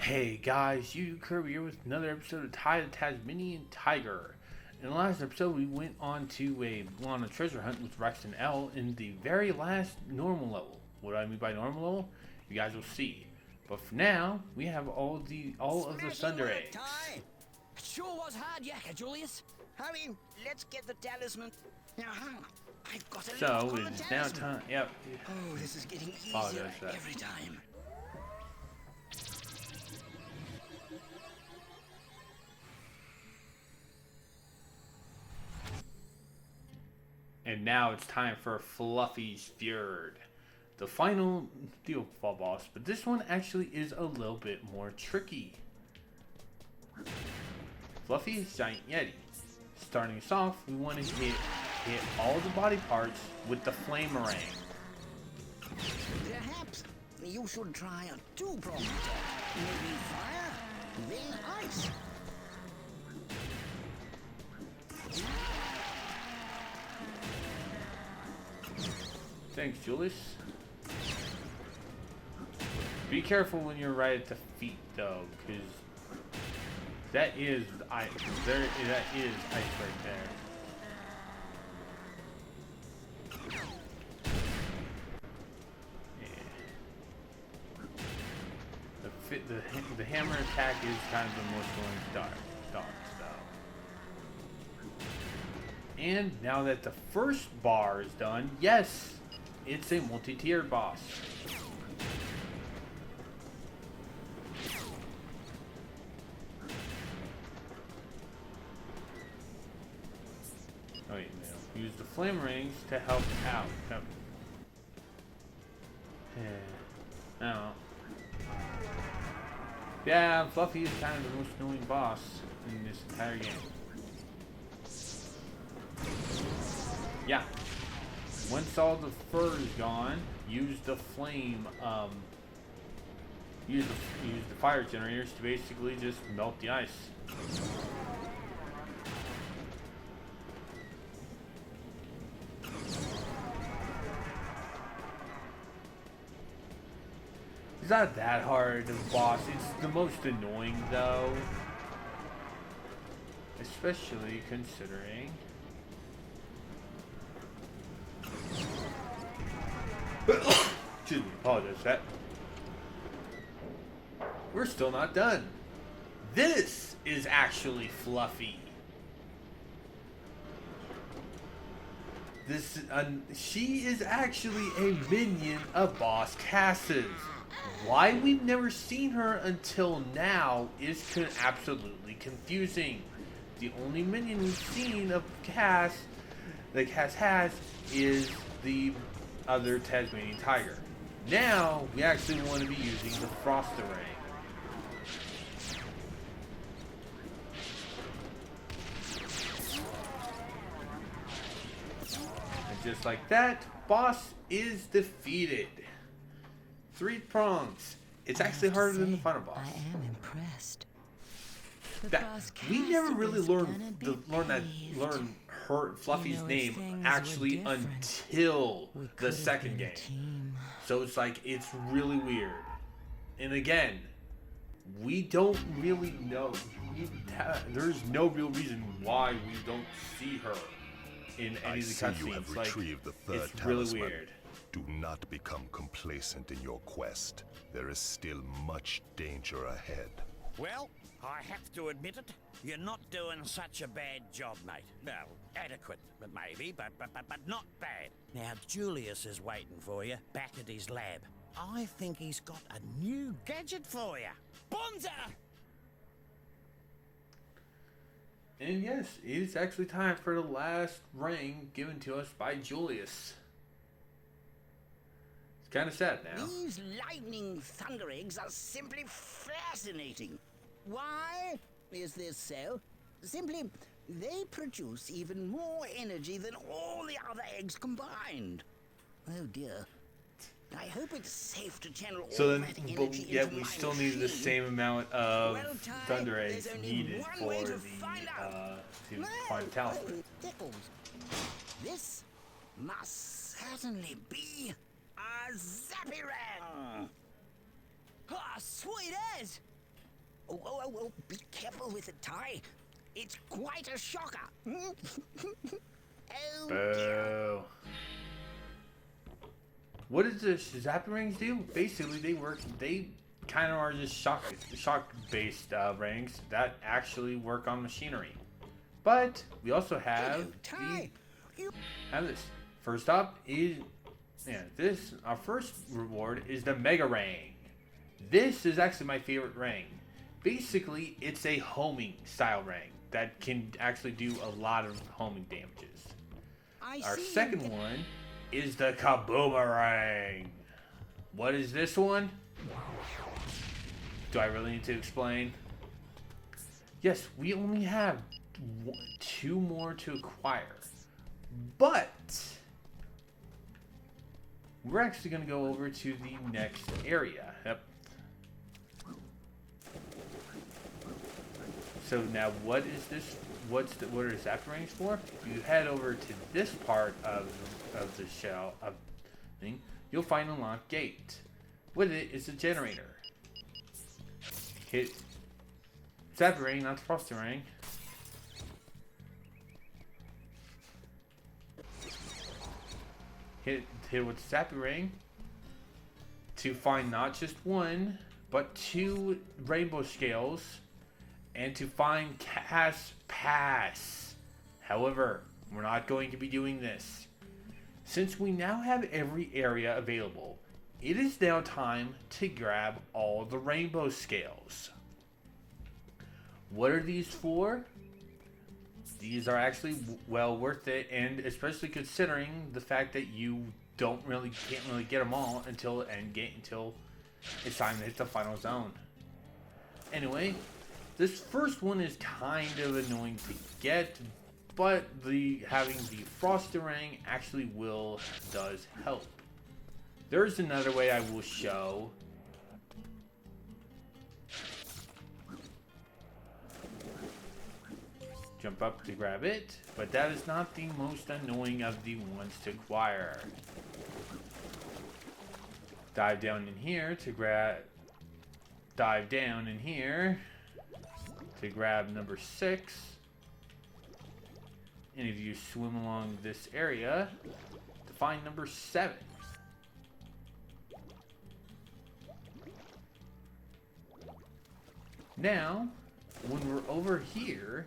Hey guys, Yuyukirby here with another episode of the Tasmanian Tiger. In the last episode, we went on a treasure hunt with Rex and Elle in the very last normal level. What do I mean by normal level? You guys will see. But for now, we have all of the Thunder eggs. It sure was hard yakka, Julius. Hurry, let's get the talisman. Now, I've got a So lock on the it is now talisman. time. Yep. Oh, this is getting Apologize easier for that. every time. And now it's time for Fluffy's Fjord, the final Steel Fall boss. But this one actually is a little bit more tricky. Fluffy is Giant Yeti. Starting us off, we want to hit all the body parts with the Flamerang. Perhaps you should try a two-pronged attack. Maybe fire, then ice. Thanks, Julius. Be careful when you're right at the feet, though, because that is ice. That is ice right there. The hammer attack is kind of the most annoying dog style. And now that the first bar is done, yes, it's a multi-tiered boss. Oh wait, no. Use the flame rings to help out. Now, yeah, Fluffy is kind of the most annoying boss in this entire game. Yeah. Once all the fur is gone, use the flame. Use the fire generators to basically just melt the ice. It's not that hard of a boss. It's the most annoying though. Especially considering excuse me, apologize for that. We're still not done. This is actually Fluffy. She is actually a minion of Boss Cass's. Why we've never seen her until now is absolutely confusing. The only minion we've seen of Cass that Cass has is the other Tasmanian Tiger. Now we actually want to be using the Frostarang. And just like that, boss is defeated. 3 prongs. It's actually harder than the final boss. I am impressed. We never really learn her Fluffy's name actually until the second game. So it's like it's really weird. And again, we don't really know. There's no real reason why we don't see her in any of the cutscenes. Like, it's really weird. Do not become complacent in your quest. There is still much danger ahead. Well, I have to admit it. You're not doing such a bad job, mate. Well, adequate, maybe, but not bad. Now, Julius is waiting for you back at his lab. I think he's got a new gadget for you. Bonza! And yes, it's actually time for the last ring given to us by Julius. It's kind of sad now. These lightning thunder eggs are simply fascinating. Why is this so? Simply, they produce even more energy than all the other eggs combined. Oh dear. I hope it's safe to channel all So then, that energy but yet into we my still need the machine. same amount of Well, Ty, thunder eggs there's only needed one for way the to find out. to find the talisman. Tickles. This must certainly be a Zappy Ring. Ah, sweet as! Oh, be careful with the tie. It's quite a shocker. Oh, dear. Boo. What does the zapping rings do? Basically, they kind of are just shock-based rings that actually work on machinery. But we also have this. First up is our first reward is the Mega Ring. This is actually my favorite ring. Basically, it's a homing style ring that can actually do a lot of homing damages. Our second one is the Kaboomerang. What is this one? Do I really need to explain? Yes, we only have 2 more to acquire. But we're actually going to go over to the next area. Yep. So now what is this? What are zapping rings for? You head over to this part of the shell thing, you'll find a locked gate. With it is a generator. Hit zapping ring, not the frosty ring. Hit with the zapping ring to find not just 1, but 2 rainbow scales, and to find Cast Pass. However, we're not going to be doing this. Since we now have every area available, it is now time to grab all the rainbow scales. What are these for? These are actually well worth it, and especially considering the fact that you can't really get them all until it's time to hit the final zone. Anyway, this first one is kind of annoying to get, but having the frosty ring actually does help. There's another way I will show. Jump up to grab it, but that is not the most annoying of the ones to acquire. Dive down in here to grab number 6. And if you swim along this area to find number 7. Now, when we're over here,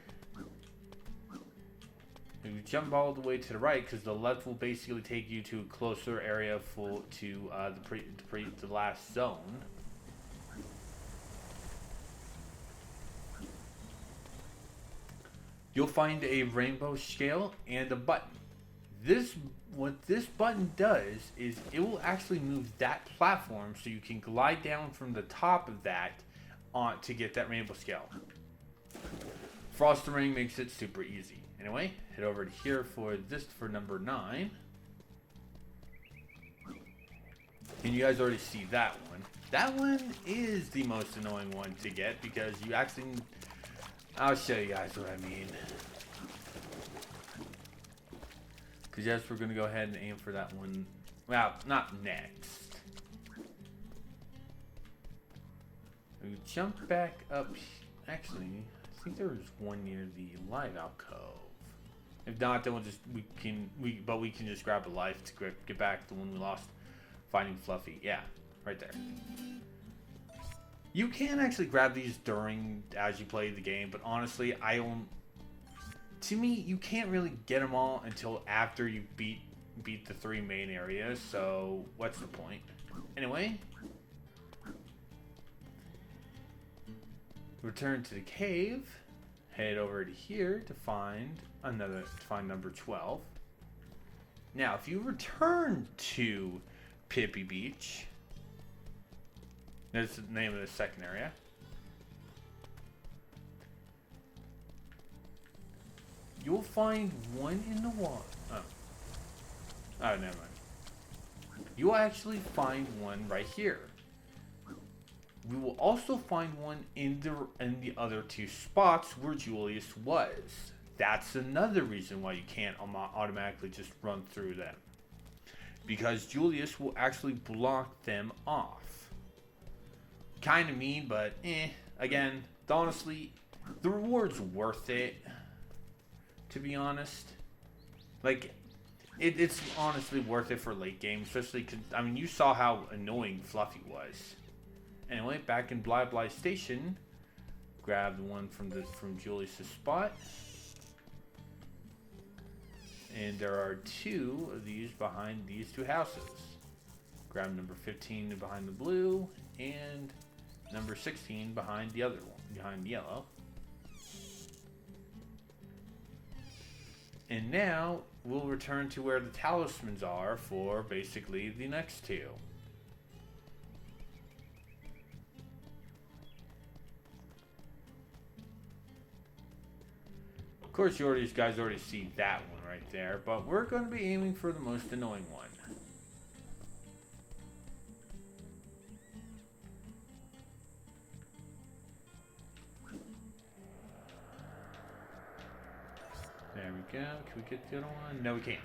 you jump all the way to the right, because the left will basically take you to a closer area to the last zone. You'll find a rainbow scale and a button. What this button does is it will actually move that platform so you can glide down from the top of that to get that rainbow scale. Frosty ring makes it super easy. Anyway, head over to here for number 9. And you guys already see that one. That one is the most annoying one to get because you actually... I'll show you guys what I mean. Because yes, we're going to go ahead and aim for that one. Well, not next. We jump back up. Actually, I think there was one near the live alcove. If not, then we can just grab a life to get back the one we lost. Finding Fluffy. Yeah, right there. You can actually grab these as you play the game, but honestly, to me, you can't really get them all until after you beat the 3 main areas, so what's the point? Anyway, return to the cave, head over to here to find number 12. Now, if you return to Pippi Beach, that's the name of the second area. You'll find one in the water. Oh, never mind. You'll actually find one right here. We will also find one in the other 2 spots where Julius was. That's another reason why you can't automatically just run through them. Because Julius will actually block them off. Kind of mean, but again, honestly, the reward's worth it, to be honest. Like, it's honestly worth it for late game, especially because, I mean, you saw how annoying Fluffy was. Anyway, back in Blah Blah Station, grab the one from Julius's spot. And there are 2 of these behind these 2 houses. Grab number 15 behind the blue, and number 16 behind the other one, behind the yellow. And now we'll return to where the talismans are for basically the next 2. Of course, you guys already see that one right there, but we're going to be aiming for the most annoying one. There we go. Can we get the other one? No, we can't.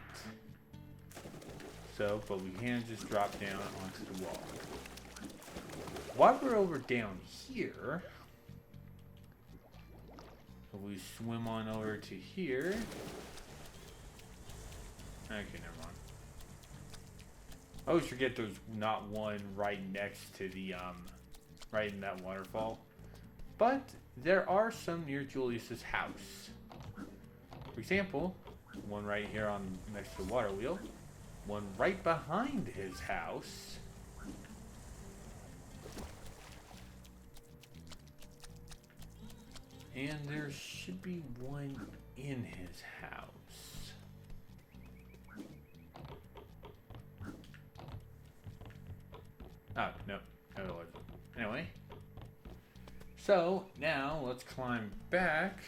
So, but we can just drop down onto the wall. While we're over down here, we swim on over to here. Okay, never mind. I always forget there's not one right next to the, right in that waterfall. But there are some near Julius's house. For example, one right here on next to the water wheel. One right behind his house. And there should be one in his house. Oh, no. No, it wasn't. Anyway. So, now let's climb back.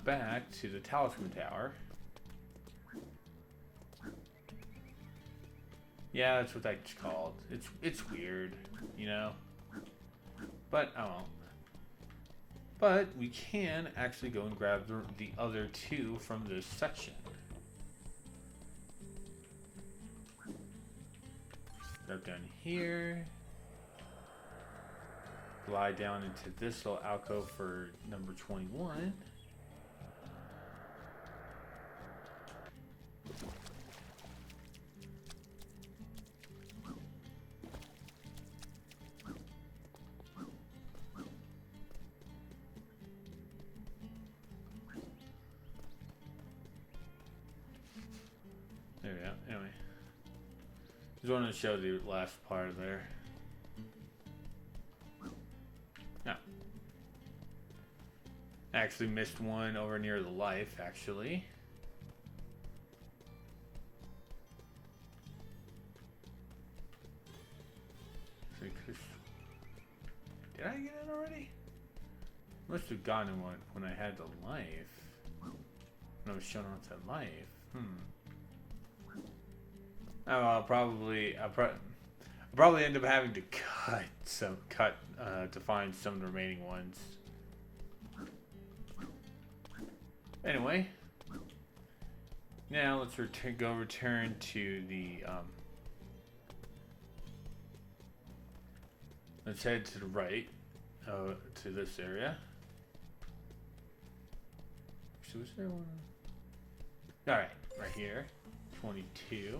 Back to the Talisman Tower. Yeah, that's what that's called. It's weird, you know? But, oh. But we can actually go and grab the other 2 from this section. Drop down here. Glide down into this little alcove for number 21. There we go. Anyway. Just wanted to show the last part there. No. Actually missed one over near the life, actually. Did I get it already? Must have gotten one when I had the life. When I was showing off that life. Oh, I'll probably end up having to cut to find some of the remaining ones. Anyway, now let's return to the let's head to the right, to this area. So was there one? All right, right here, 22.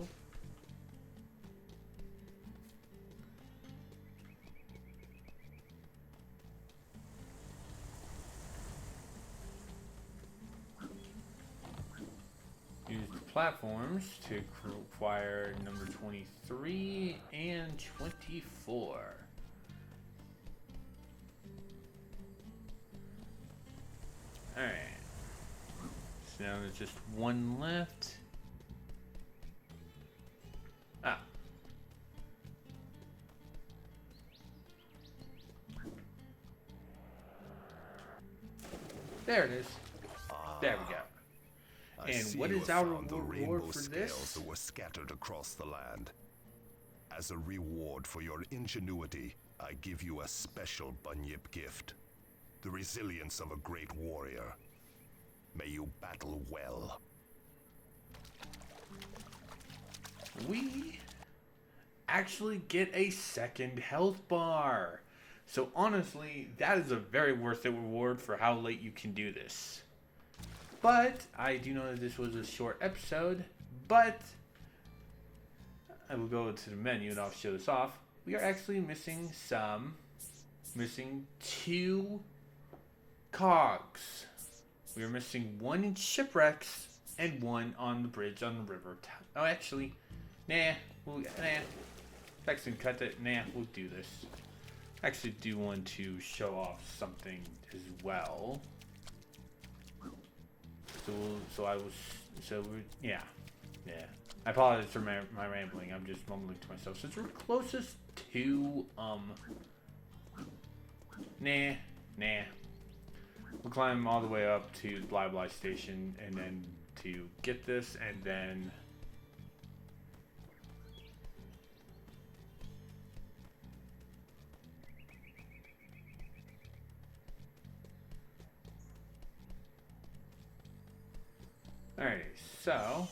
Use the platforms to acquire number 23 and 24. Alright. So now there's just one left. Ah. There it is. There we go. And what is our reward for this? Scales that were scattered across the land. As a reward for your ingenuity, I give you a special Bunyip gift. The resilience of a great warrior. May you battle well. We actually get a second health bar. So honestly, that is a very worth it reward for how late you can do this. But I do know that this was a short episode, but I will go to the menu and I'll show this off. We are actually missing two cogs. We are missing one in shipwrecks and one on the bridge on the river. Oh, actually, nah. Actually, cut it. Nah, we'll do this. I actually do want to show off something as well. Yeah. I apologize for my rambling. I'm just mumbling to myself. Since we're closest to, nah. We'll climb all the way up to Blah Blah Station and then to get this and then... Alright, so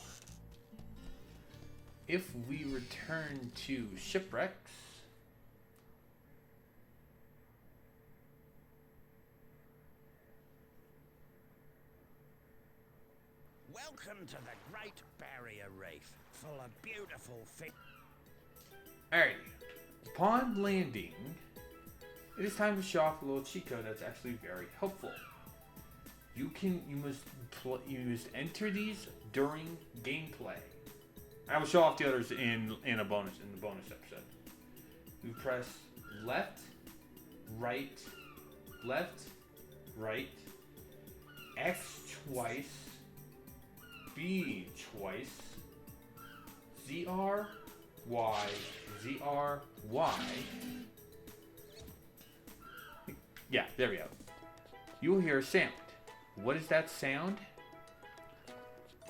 if we return to shipwrecks, Welcome to the Great Barrier Reef, full of beautiful fish. alright, upon landing, it is time to show off a little cheat code that's actually very helpful. You must enter these during gameplay. I will show off the others in the bonus episode. You press left, right, X twice, B twice, ZR, Y, ZR, Y. Yeah, there we go. You will hear a sound. What is that sound?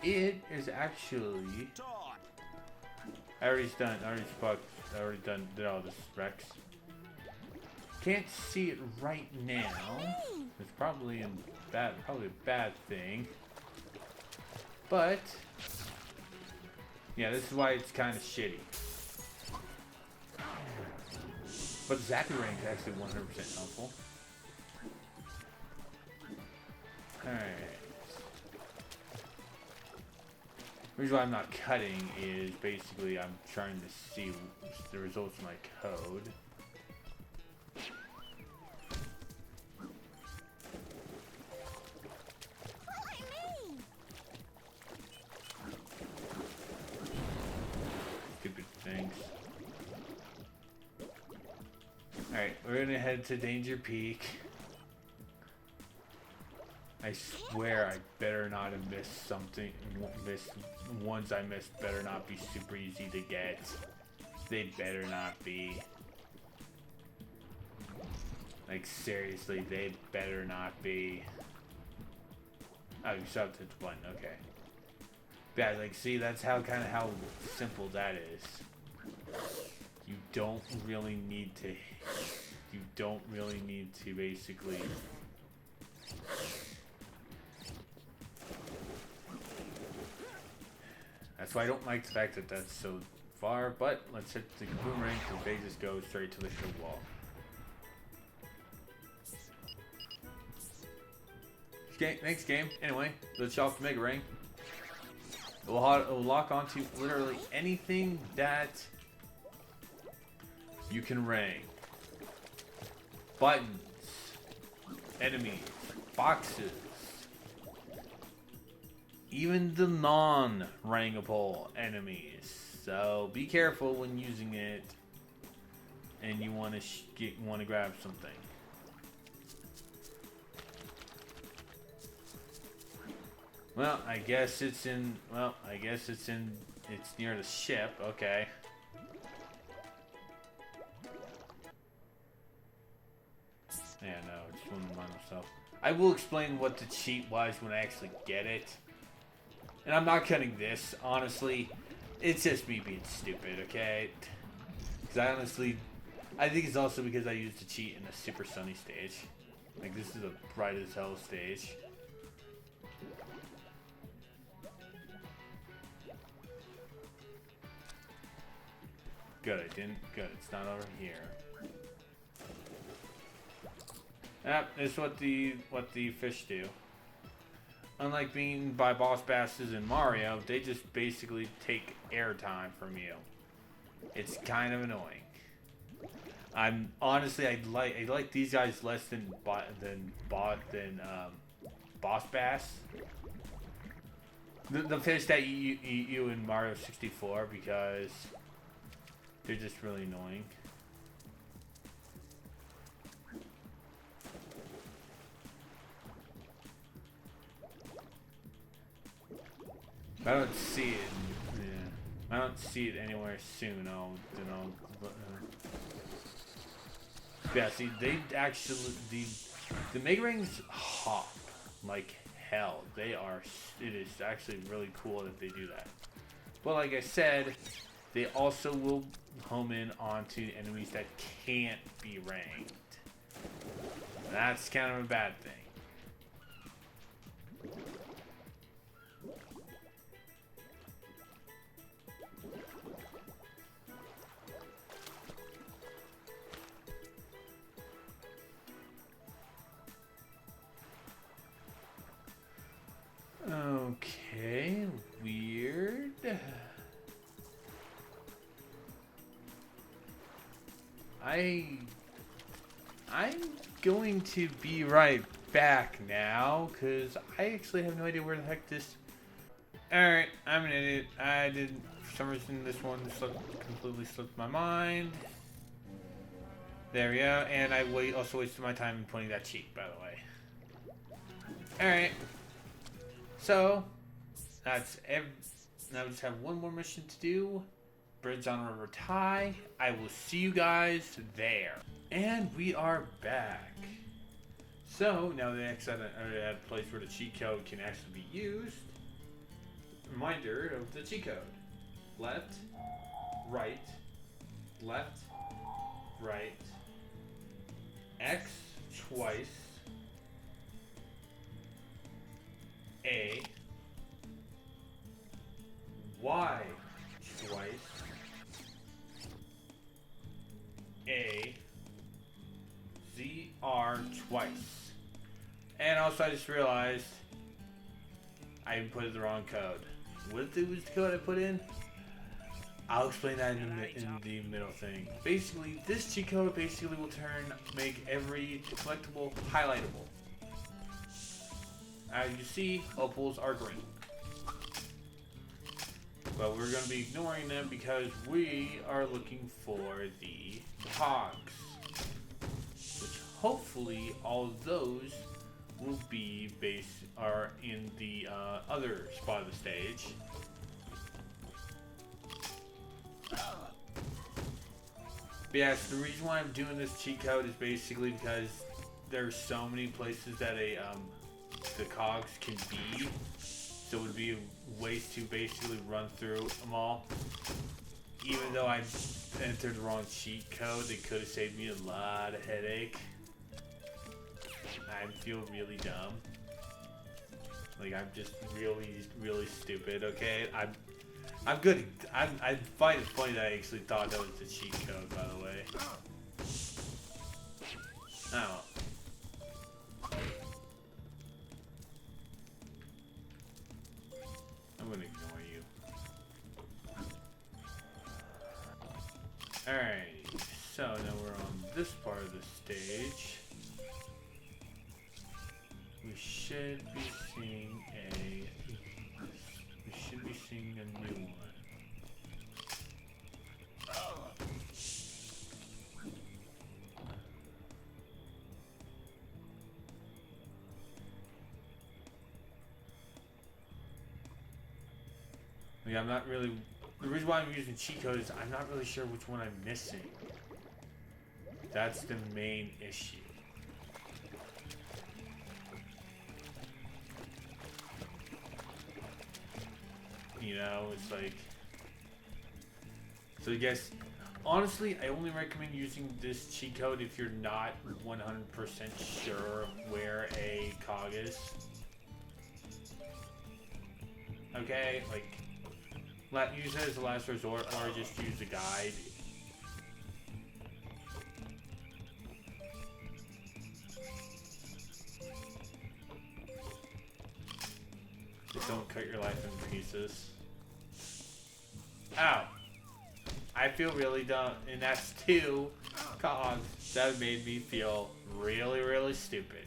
It is actually... I already did all this, Rex. Can't see it right now. It's probably a bad thing. But yeah, this is why it's kind of shitty. But Zappy Ring is actually 100% helpful. Alright. The reason why I'm not cutting is basically I'm trying to see the results of my code. Stupid things. Alright, we're gonna head to Danger Peak. I swear I better not have missed something. Ones I missed better not be super easy to get. They better not be. Like seriously, they better not be. Oh, you subbed to one, okay. Yeah, like see, that's how simple that is. You don't really need to basically. That's why I don't like the fact that that's so far, but let's hit the boomerang because they just go straight to the shield wall. Okay, next game. Anyway, let's show off the Mega Ring. It will lock onto literally anything that you can ring. Buttons, enemies, boxes. Even the non-rangable enemies. So be careful when using it, and you want to grab something. Well, I guess it's in. Well, I guess it's in. It's near the ship. Okay. Yeah, no, I just want to remind myself. I will explain what the cheat was when I actually get it. And I'm not cutting this, honestly. It's just me being stupid, okay? Because I think it's also because I used the cheat in a super sunny stage. Like, this is a bright as hell stage. Good, I didn't. Good, it's not over here. Yep, it's what the fish do. Unlike being by boss basses in Mario, they just basically take airtime from you. It's kind of annoying. I'm honestly I like these guys less than boss bass. The fish that eat you in Mario 64 because they're just really annoying. I don't see it. Yeah, I don't see it anywhere soon. Yeah, see, they actually the Mega Rings hop like hell. They are. It is actually really cool that they do that. But like I said, they also will home in onto enemies that can't be ranked. That's kind of a bad thing. Okay, weird. I'm going to be right back now, because I actually have no idea where the heck this... Alright, I'm an idiot. I did, for some reason, this one completely slipped my mind. There we go, and I also wasted my time putting that cheat, by the way. Alright. So, that's now we just have one more mission to do. Bridge on River Tai. I will see you guys there. And we are back. So, now the next at a place where the cheat code can actually be used. Reminder of the cheat code. Left, right, left, right, X twice, A, Y twice, A, Z, R twice. And also I just realized I put the wrong code. What was the code I put in? I'll explain that in the middle thing. Basically, this cheat code basically will make every collectible highlightable. As you see, opals are green. But we're going to be ignoring them because we are looking for the cogs. Which hopefully all of those will be are in the other spot of the stage. But yes, the reason why I'm doing this cheat code is basically because there's so many places that the cogs can be, so it would be a waste to basically run through them all. Even though I entered the wrong cheat code, it could have saved me a lot of headache. I feel really dumb. Like, I'm just really stupid, okay? I'm good. I find it funny that I actually thought that was the cheat code, by the way. Oh. I'm gonna ignore you. Alright, so now we're on this part of the stage. We should be seeing a new one. Like, I'm not really... The reason why I'm using cheat code is I'm not really sure which one I'm missing. That's the main issue. You know, it's like... So I guess... Honestly, I only recommend using this cheat code if you're not 100% sure where a cog is. Okay, like... Use it as a last resort, or just use the guide. cut your life in pieces. Ow. I feel really dumb, and that's 2 cogs that made me feel really, really stupid.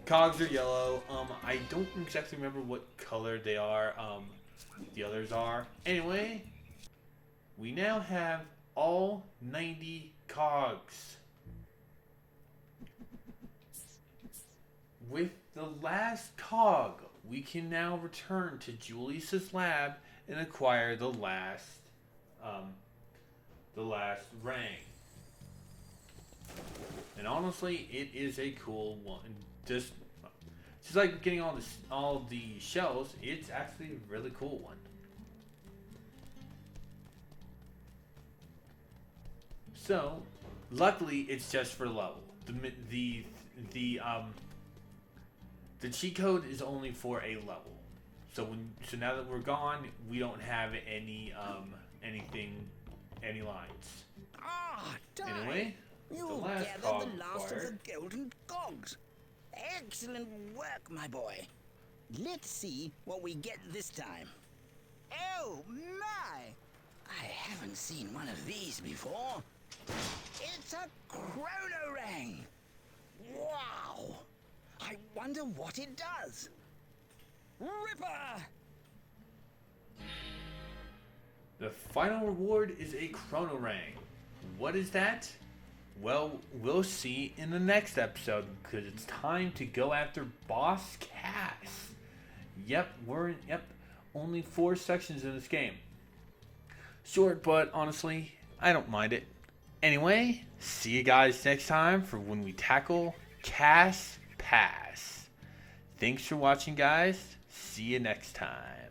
Cogs are yellow. I don't exactly remember what color they are. The others are. Anyway, we now have all 90 cogs. With the last cog, we can now return to Julius's lab and acquire the last ring. And honestly, it is a cool one. Just like getting all the shells, it's actually a really cool one. So, luckily, it's just for level. The cheat code is only for a level. So now that we're gone, we don't have any lines. Ah, darn. Anyway, You the last gathered cog the last acquired. of the golden cogs. Excellent work, my boy. Let's see what we get this time. Oh, my! I haven't seen one of these before. It's a chronorang! Wow! I wonder what it does. Ripper! The final reward is a chronorang. What is that? Well, we'll see in the next episode, because it's time to go after Boss Cass. Yep, only 4 sections in this game. Short, but honestly, I don't mind it. Anyway, see you guys next time for when we tackle Cass Pass. Thanks for watching, guys. See you next time.